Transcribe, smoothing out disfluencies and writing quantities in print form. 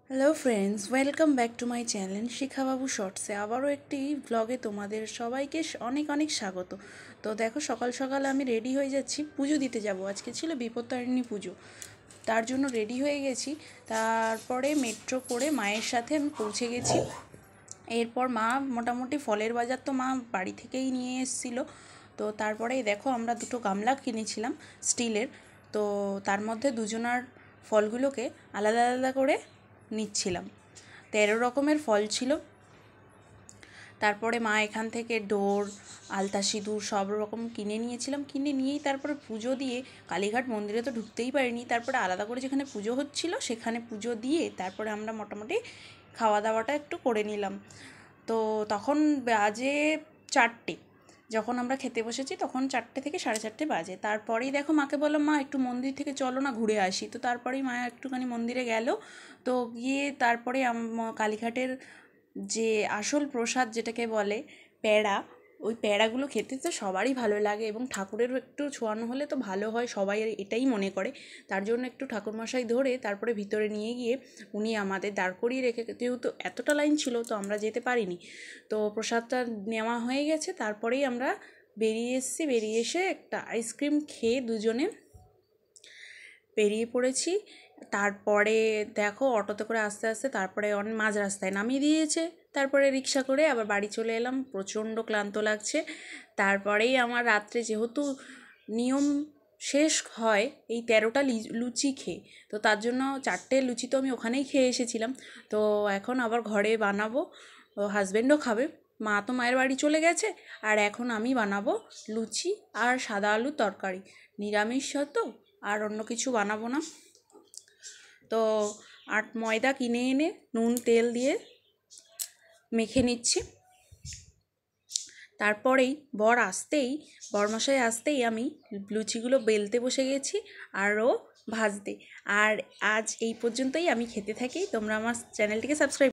Hello friends, welcome back to my channel Shikhababu শর্টসে আবারও একটি ব্লগে তোমাদের সবাইকে অনেক অনেক স্বাগত। তো দেখো, সকাল সকাল আমি রেডি হয়ে যাচ্ছি, পুজো দিতে যাব। আজকে ছিল বিপত্তারিণী পুজো, তার জন্য রেডি হয়ে গেছি। তারপরে মেট্রো করে মায়ের সাথে আমি পৌঁছে গেছি। এরপর মা মোটামুটি ফলের বাজার তো মা বাড়ি থেকেই নিয়ে এসেছিলো। তো তারপরেই দেখো, আমরা দুটো গামলা কিনেছিলাম স্টিলের। তো তার মধ্যে দুজনার ফলগুলোকে আলাদা আলাদা করে নিচ্ছিলাম। 13 রকমের ফল ছিল। তারপরে মা এখান থেকে ডোর, আলতা সিঁদুর সব রকম কিনে নিয়েছিলাম। কিনে নিয়েই তারপরে পুজো দিয়ে, কালীঘাট মন্দিরে তো ঢুকতেই পারিনি, তারপরে আলাদা করে যেখানে পুজো হচ্ছিল সেখানে পুজো দিয়ে তারপরে আমরা মোটামুটি খাওয়া দাওয়াটা একটু করে নিলাম। তো তখন বাজে 4টে। যখন আমরা খেতে বসেছি তখন 4টে থেকে 4:30 বাজে। তারপরেই দেখো, মাকে বললাম, মা একটু মন্দির থেকে চলো না, ঘুরে আসি। তো তারপরেই মা একটুখানি মন্দিরে গেল। তো গিয়ে তারপরে কালীঘাটের যে আসল প্রসাদ যেটাকে বলে প্যাড়া, ওই প্যাড়াগুলো খেতে তো সবারই ভালো লাগে এবং ঠাকুরেরও একটু ছোঁয়ানো হলে তো ভালো হয়, সবাই এটাই মনে করে। তার জন্য একটু ঠাকুরমশাই ধরে তারপরে ভিতরে নিয়ে গিয়ে উনি আমাদের দাঁড় করিয়ে রেখে, যেহেতু এতটা লাইন ছিল তো আমরা যেতে পারিনি। তো প্রসাদটা নেওয়া হয়ে গেছে, তারপরেই আমরা বেরিয়ে এসেছি। বেরিয়ে এসে একটা আইসক্রিম খেয়ে দুজনে বেরিয়ে পড়েছি। তারপরে দেখো, অটোতে করে আস্তে আস্তে তারপরে অনেক মাঝ রাস্তায় নামিয়ে দিয়েছে। তারপরে রিক্সা করে আবার বাড়ি চলে এলাম, প্রচণ্ড ক্লান্ত লাগছে। তারপরেই আমার রাত্রে যেহেতু নিয়ম শেষ হয় এই 13টা লুচি খেয়ে, তো তার জন্য 4টে লুচি তো আমি ওখানেই খেয়ে এসেছিলাম। তো এখন আবার ঘরে বানাবো, হাজব্যান্ডও খাবে। মা তো মায়ের বাড়ি চলে গেছে, আর এখন আমি বানাবো লুচি আর সাদা আলুর তরকারি। নিরামিষ তো, আর অন্য কিছু বানাবো না। তো ময়দা কিনে এনে নুন তেল দিয়ে মেখে নিচ্ছি। তারপরেই বরমশাই আসতেই আমি লুচিগুলো বেলতে বসে গেছি, আরও ভাজতে। আর আজ এই পর্যন্তই, আমি খেতে থাকি। তোমরা আমার চ্যানেলটিকে সাবস্ক্রাইব